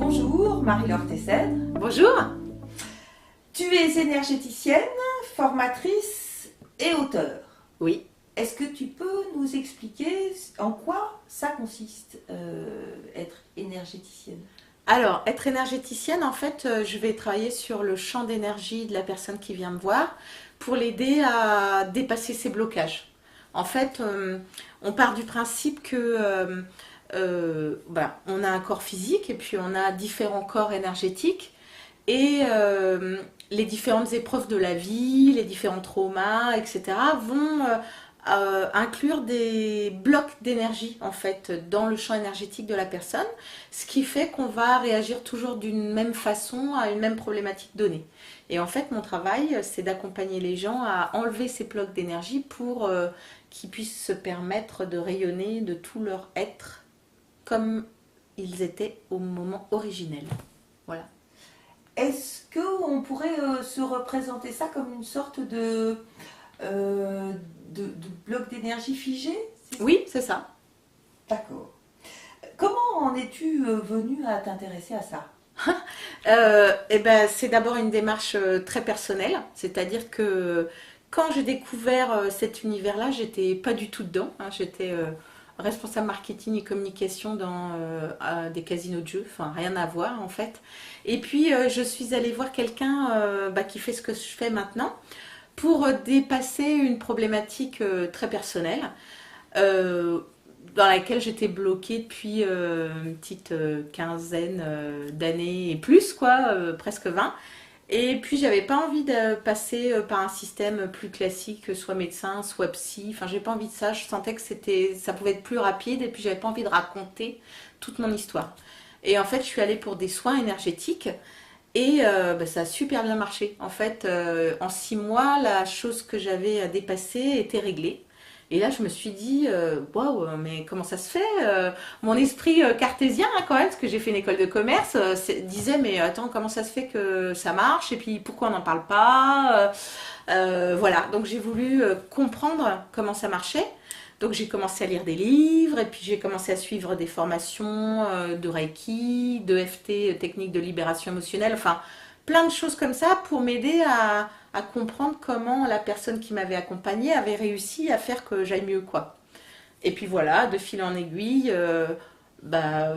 Bonjour, Marie-Laure Tessède. Bonjour. Tu es énergéticienne, formatrice et auteure. Oui. Est-ce que tu peux nous expliquer en quoi ça consiste, être énergéticienne? Alors, être énergéticienne, en fait, je vais travailler sur le champ d'énergie de la personne qui vient me voir pour l'aider à dépasser ses blocages. En fait, on part du principe que on a un corps physique et puis on a différents corps énergétiques et les différentes épreuves de la vie, les différents traumas, etc. vont inclure des blocs d'énergie en fait dans le champ énergétique de la personne, ce qui fait qu'on va réagir toujours d'une même façon à une même problématique donnée. Et en fait, mon travail, c'est d'accompagner les gens à enlever ces blocs d'énergie pour qu'ils puissent se permettre de rayonner de tout leur être comme ils étaient au moment originel. Voilà. Est-ce qu'on pourrait se représenter ça comme une sorte de bloc d'énergie figé? Oui, c'est ça. D'accord. Comment en es-tu venue à t'intéresser à ça? C'est d'abord une démarche très personnelle, c'est-à-dire que quand j'ai découvert cet univers-là, j'étais pas du tout dedans. J'étais responsable marketing et communication dans des casinos de jeux, enfin rien à voir en fait. Et puis je suis allée voir quelqu'un qui fait ce que je fais maintenant pour dépasser une problématique très personnelle. Dans laquelle j'étais bloquée depuis une petite quinzaine d'années et plus, quoi, presque 20. Et puis j'avais pas envie de passer par un système plus classique, soit médecin, soit psy. Enfin, j'ai pas envie de ça. Je sentais que ça pouvait être plus rapide. Et puis j'avais pas envie de raconter toute mon histoire. Et en fait, je suis allée pour des soins énergétiques. Et ça a super bien marché. En fait, en 6 mois, la chose que j'avais à dépasser était réglée. Et là, je me suis dit, waouh, mais comment ça se fait Mon esprit cartésien, quand même, parce que j'ai fait une école de commerce, disait, mais attends, comment ça se fait que ça marche? Et puis, pourquoi on n'en parle pas Voilà, donc j'ai voulu comprendre comment ça marchait. Donc j'ai commencé à lire des livres, et puis j'ai commencé à suivre des formations de Reiki, de FT, technique de libération émotionnelle, enfin, plein de choses comme ça pour m'aider à comprendre comment la personne qui m'avait accompagnée avait réussi à faire que j'aille mieux, quoi. Et puis voilà, de fil en aiguille,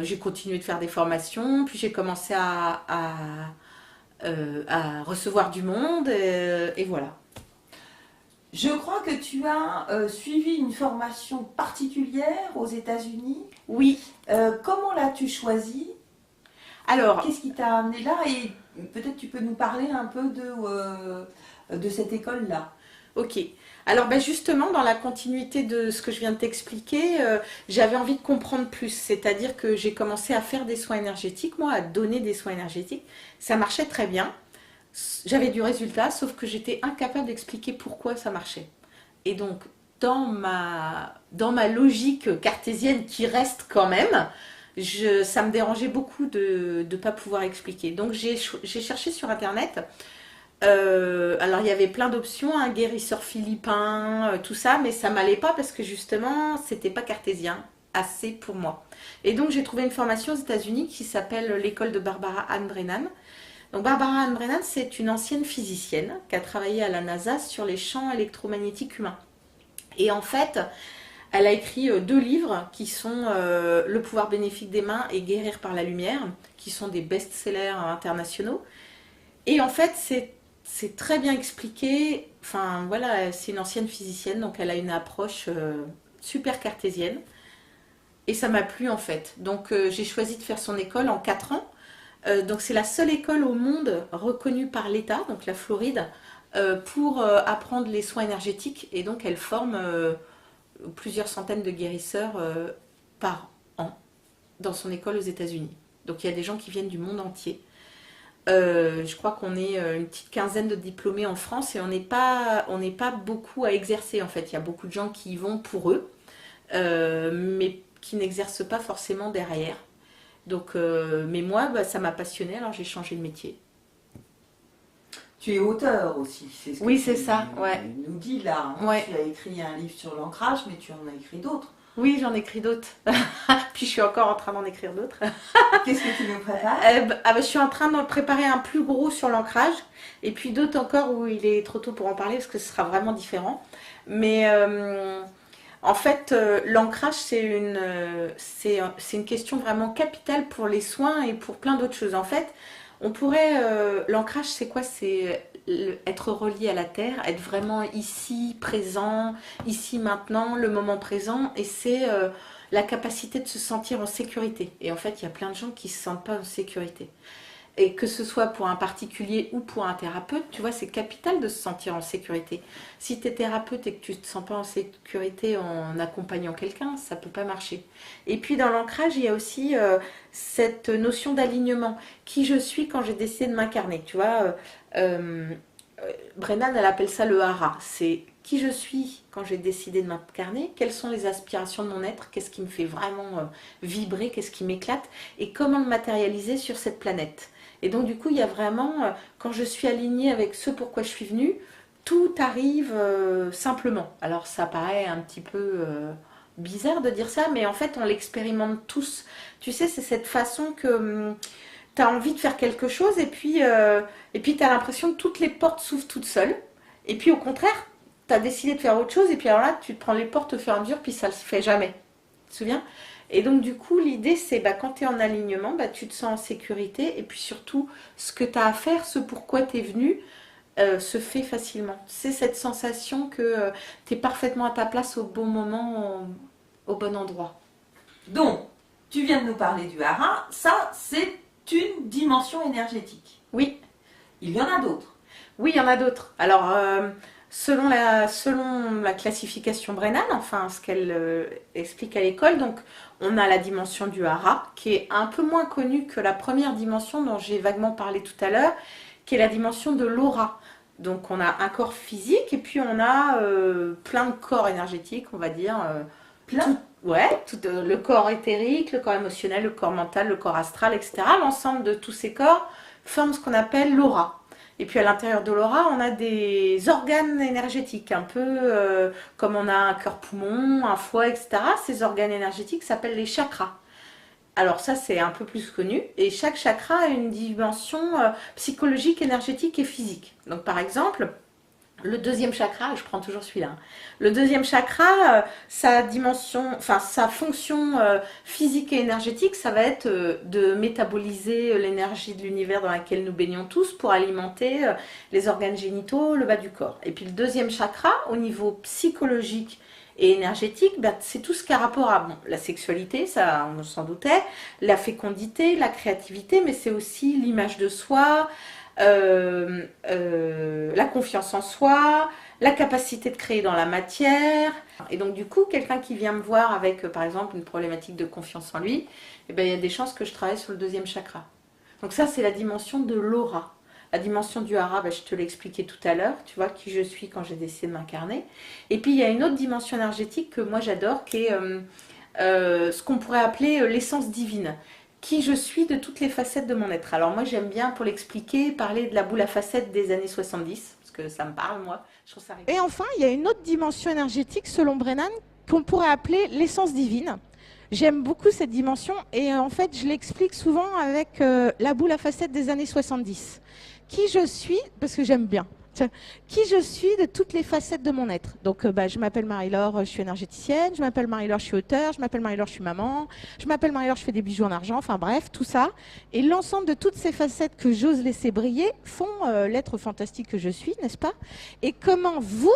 j'ai continué de faire des formations, puis j'ai commencé à recevoir du monde, et voilà. Je crois que tu as suivi une formation particulière aux États-Unis. Oui. Comment l'as-tu choisie? Alors, qu'est-ce qui t'a amené là? Et peut-être tu peux nous parler un peu de cette école-là. Ok. Alors justement, dans la continuité de ce que je viens de t'expliquer, j'avais envie de comprendre plus. C'est-à-dire que j'ai commencé à faire des soins énergétiques, moi, à donner des soins énergétiques. Ça marchait très bien. J'avais du résultat, sauf que j'étais incapable d'expliquer pourquoi ça marchait. Et donc, dans ma logique cartésienne qui reste quand même, ça me dérangeait beaucoup de ne pas pouvoir expliquer. Donc, j'ai cherché sur Internet. Alors il y avait plein d'options, un guérisseur philippin, tout ça, mais ça m'allait pas parce que justement c'était pas cartésien assez pour moi. Et donc j'ai trouvé une formation aux États-Unis qui s'appelle l'école de Barbara Ann Brennan. Donc Barbara Ann Brennan, c'est une ancienne physicienne qui a travaillé à la NASA sur les champs électromagnétiques humains. Et en fait, elle a écrit 2 livres qui sont Le pouvoir bénéfique des mains et Guérir par la lumière, qui sont des best-sellers internationaux. Et en fait, c'est très bien expliqué. Enfin, voilà, c'est une ancienne physicienne, donc elle a une approche super cartésienne. Et ça m'a plu en fait. Donc j'ai choisi de faire son école en 4 ans. Donc c'est la seule école au monde reconnue par l'État, donc la Floride, pour apprendre les soins énergétiques. Et donc elle forme plusieurs centaines de guérisseurs par an dans son école aux États-Unis. Donc il y a des gens qui viennent du monde entier. Je crois qu'on est une petite quinzaine de diplômés en France et on n'est pas beaucoup à exercer en fait. Il y a beaucoup de gens qui y vont pour eux, mais qui n'exercent pas forcément derrière. Donc, mais moi, ça m'a passionnée, alors j'ai changé de métier. Tu es auteur aussi, c'est ce que Oui, tu c'est ça, ouais. nous dis là. Ouais. Tu as écrit un livre sur l'ancrage, mais tu en as écrit d'autres. Oui, j'en écris d'autres. Puis je suis encore en train d'en écrire d'autres. Qu'est-ce que tu nous prépares? Je suis en train de préparer un plus gros sur l'ancrage. Et puis d'autres encore où il est trop tôt pour en parler parce que ce sera vraiment différent. Mais en fait, l'ancrage, c'est une question vraiment capitale pour les soins et pour plein d'autres choses. En fait, on pourrait... l'ancrage, c'est quoi? C'est être relié à la terre, être vraiment ici, présent, ici, maintenant, le moment présent. Et c'est la capacité de se sentir en sécurité. Et en fait, il y a plein de gens qui ne se sentent pas en sécurité. Et que ce soit pour un particulier ou pour un thérapeute, tu vois, c'est capital de se sentir en sécurité. Si tu es thérapeute et que tu ne te sens pas en sécurité en accompagnant quelqu'un, ça ne peut pas marcher. Et puis dans l'ancrage, il y a aussi cette notion d'alignement. Qui je suis quand j'ai décidé de m'incarner. Tu vois, Brennan, elle appelle ça le hara. C'est qui je suis quand j'ai décidé de m'incarner, quelles sont les aspirations de mon être, qu'est-ce qui me fait vraiment vibrer, qu'est-ce qui m'éclate, et comment le matérialiser sur cette planète. Et donc du coup, il y a vraiment, quand je suis alignée avec ce pourquoi je suis venue, tout arrive simplement. Alors ça paraît un petit peu bizarre de dire ça, mais en fait on l'expérimente tous. Tu sais, c'est cette façon que tu as envie de faire quelque chose et puis tu as l'impression que toutes les portes s'ouvrent toutes seules. Et puis au contraire, tu as décidé de faire autre chose et puis alors là, tu te prends les portes au fur et à mesure, puis ça ne se fait jamais. Tu te souviens? Et donc du coup, l'idée c'est quand tu es en alignement, tu te sens en sécurité et puis surtout, ce que tu as à faire, ce pourquoi tu es venu, se fait facilement. C'est cette sensation que tu es parfaitement à ta place au bon moment, au bon endroit. Donc, tu viens de nous parler du hara, ça c'est une dimension énergétique. Oui. Il y en a d'autres. Oui, il y en a d'autres. Alors, selon la classification Brennan, enfin ce qu'elle explique à l'école, donc on a la dimension du hara, qui est un peu moins connue que la première dimension dont j'ai vaguement parlé tout à l'heure, qui est la dimension de l'aura. Donc on a un corps physique et puis on a plein de corps énergétiques, on va dire. Plein. Le corps éthérique, le corps émotionnel, le corps mental, le corps astral, etc. L'ensemble de tous ces corps forment ce qu'on appelle l'aura. Et puis à l'intérieur de l'aura, on a des organes énergétiques, un peu comme on a un cœur-poumon, un foie, etc. Ces organes énergétiques s'appellent les chakras. Alors ça, c'est un peu plus connu. Et chaque chakra a une dimension psychologique, énergétique et physique. Donc par exemple, le deuxième chakra, je prends toujours celui-là. Le deuxième chakra, sa fonction physique et énergétique, ça va être de métaboliser l'énergie de l'univers dans laquelle nous baignons tous pour alimenter les organes génitaux, le bas du corps. Et puis le deuxième chakra, au niveau psychologique et énergétique, c'est tout ce qui a rapport à la sexualité, ça on s'en doutait, la fécondité, la créativité, mais c'est aussi l'image de soi, la confiance en soi, la capacité de créer dans la matière. Et donc du coup, quelqu'un qui vient me voir avec par exemple une problématique de confiance en lui, il y a des chances que je travaille sur le deuxième chakra. Donc ça, c'est la dimension de l'aura. La dimension du hara, je te l'ai expliqué tout à l'heure, tu vois, qui je suis quand j'ai décidé de m'incarner. Et puis il y a une autre dimension énergétique que moi j'adore, qui est ce qu'on pourrait appeler l'essence divine. Qui je suis de toutes les facettes de mon être. Alors moi j'aime bien, pour l'expliquer, parler de la boule à facettes des années 70, parce que ça me parle moi, je trouve ça rigolo. Et enfin, il y a une autre dimension énergétique, selon Brennan, qu'on pourrait appeler l'essence divine. J'aime beaucoup cette dimension et en fait je l'explique souvent avec la boule à facettes des années 70. Qui je suis, parce que j'aime bien. Qui je suis de toutes les facettes de mon être. Donc, je m'appelle Marie-Laure, je suis énergéticienne. Je m'appelle Marie-Laure, je suis auteure. Je m'appelle Marie-Laure, je suis maman. Je m'appelle Marie-Laure, je fais des bijoux en argent. Enfin bref, tout ça. Et l'ensemble de toutes ces facettes que j'ose laisser briller font l'être fantastique que je suis, n'est-ce pas? Et comment vous,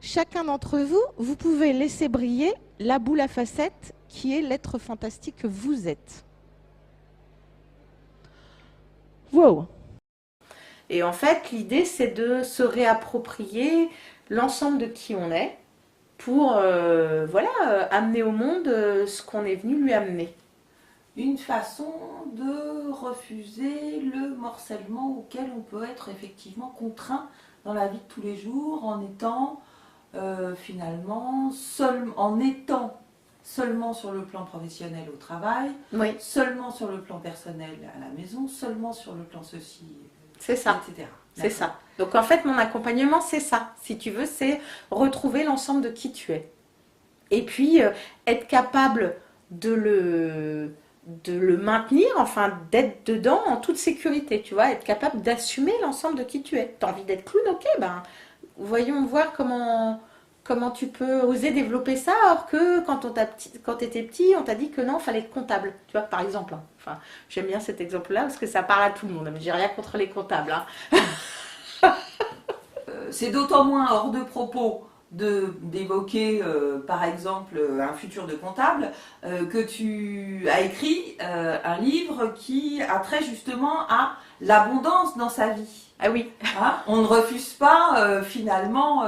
chacun d'entre vous, vous pouvez laisser briller la boule à facettes qui est l'être fantastique que vous êtes. Wow! Et en fait, l'idée, c'est de se réapproprier l'ensemble de qui on est pour amener au monde ce qu'on est venu lui amener. Une façon de refuser le morcellement auquel on peut être effectivement contraint dans la vie de tous les jours en étant seulement sur le plan professionnel au travail, oui. Seulement sur le plan personnel à la maison, seulement sur le plan ceci. C'est ça. Etc. C'est ça. Donc en fait, mon accompagnement, c'est ça. Si tu veux, c'est retrouver l'ensemble de qui tu es. Et puis, être capable de le maintenir, enfin d'être dedans en toute sécurité, tu vois, être capable d'assumer l'ensemble de qui tu es. T'as envie d'être clown, ok, ben voyons voir comment tu peux oser développer ça, alors que quand tu étais petit, on t'a dit que non, il fallait être comptable, tu vois, par exemple. Enfin, j'aime bien cet exemple-là parce que ça parle à tout le monde, mais j'ai rien contre les comptables. Hein. C'est d'autant moins hors de propos d'évoquer par exemple un futur de comptable que tu as écrit un livre qui a trait justement à l'abondance dans sa vie. Ah oui. Hein, on ne refuse pas finalement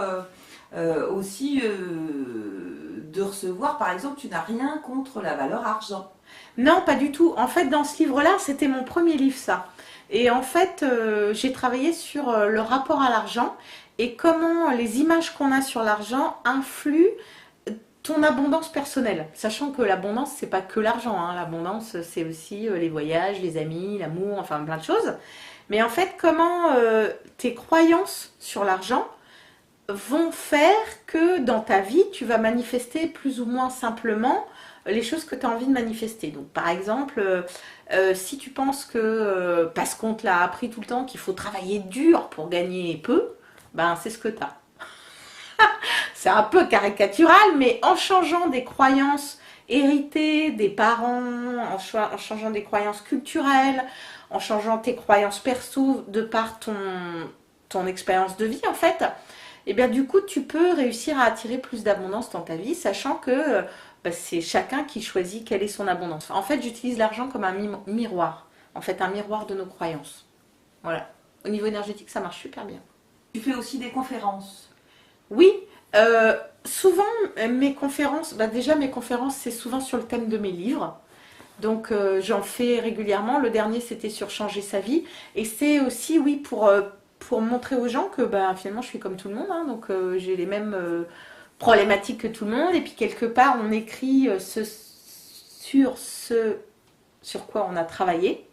aussi de recevoir, par exemple, tu n'as rien contre la valeur argent. Non, pas du tout. En fait, dans ce livre-là, c'était mon premier livre, ça. Et en fait, j'ai travaillé sur le rapport à l'argent et comment les images qu'on a sur l'argent influent ton abondance personnelle. Sachant que l'abondance, c'est pas que l'argent. Hein. L'abondance, c'est aussi les voyages, les amis, l'amour, enfin plein de choses. Mais en fait, comment tes croyances sur l'argent vont faire que dans ta vie, tu vas manifester plus ou moins simplement les choses que tu as envie de manifester. Donc par exemple, si tu penses que, parce qu'on te l'a appris tout le temps, qu'il faut travailler dur pour gagner peu, ben c'est ce que tu as. C'est un peu caricatural, mais en changeant des croyances héritées des parents, en changeant des croyances culturelles, en changeant tes croyances perso de par ton expérience de vie en fait, et bien du coup tu peux réussir à attirer plus d'abondance dans ta vie, sachant que c'est chacun qui choisit quelle est son abondance. En fait, j'utilise l'argent comme un miroir, en fait un miroir de nos croyances. Voilà. Au niveau énergétique, ça marche super bien. Tu fais aussi des conférences. Oui, souvent mes conférences, déjà mes conférences c'est souvent sur le thème de mes livres. Donc j'en fais régulièrement. Le dernier c'était sur changer sa vie. Et c'est aussi oui pour montrer aux gens que finalement je suis comme tout le monde. Hein, donc j'ai les mêmes problématiques que tout le monde. Et puis quelque part on écrit sur quoi on a travaillé.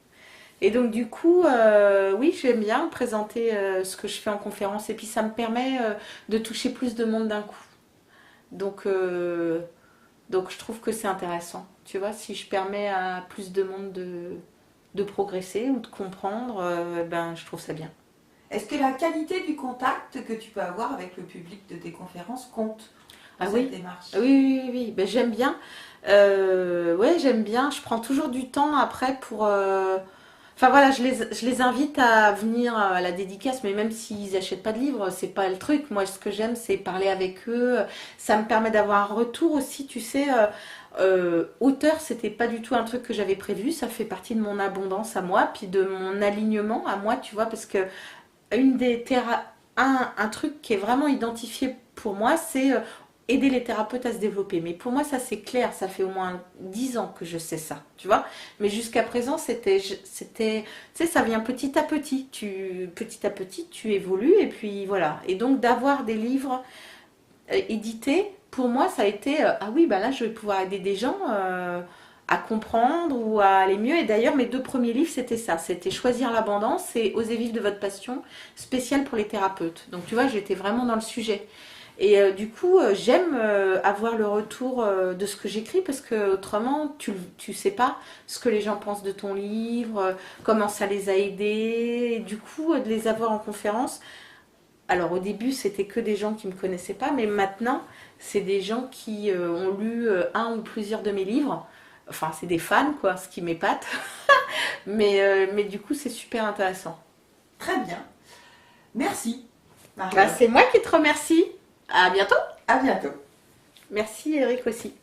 Et donc du coup, oui, j'aime bien présenter ce que je fais en conférence. Et puis ça me permet de toucher plus de monde d'un coup. Donc je trouve que c'est intéressant. Tu vois, si je permets à plus de monde de progresser ou de comprendre, je trouve ça bien. Est-ce que la qualité du contact que tu peux avoir avec le public de tes conférences compte dans cette démarche? Oui. J'aime bien. Ouais, j'aime bien. Je prends toujours du temps après pour... Enfin voilà, je les invite à venir à la dédicace, mais même s'ils n'achètent pas de livres, c'est pas le truc. Moi, ce que j'aime, c'est parler avec eux. Ça me permet d'avoir un retour aussi, tu sais. Auteur, c'était pas du tout un truc que j'avais prévu. Ça fait partie de mon abondance à moi, puis de mon alignement à moi, tu vois, parce que un truc qui est vraiment identifié pour moi, c'est aider les thérapeutes à se développer. Mais pour moi, ça c'est clair, ça fait au moins 10 ans que je sais ça, tu vois. Mais jusqu'à présent, tu sais, ça vient petit à petit. Petit à petit, tu évolues et puis voilà. Et donc d'avoir des livres édités, pour moi, ça a été, ah oui, là, je vais pouvoir aider des gens à comprendre ou à aller mieux. Et d'ailleurs, mes 2 premiers livres, c'était ça. C'était Choisir l'abondance et Osez vivre de votre passion, spécial pour les thérapeutes. Donc tu vois, j'étais vraiment dans le sujet. Et du coup, j'aime avoir le retour de ce que j'écris parce que autrement, tu sais pas ce que les gens pensent de ton livre, comment ça les a aidés. Et du coup, de les avoir en conférence. Alors au début, c'était que des gens qui me connaissaient pas, mais maintenant, c'est des gens qui ont lu un ou plusieurs de mes livres. Enfin, c'est des fans, quoi, ce qui m'épate. mais du coup, c'est super intéressant. Très bien. Merci. C'est moi qui te remercie. À bientôt. À bientôt. Merci Eric aussi.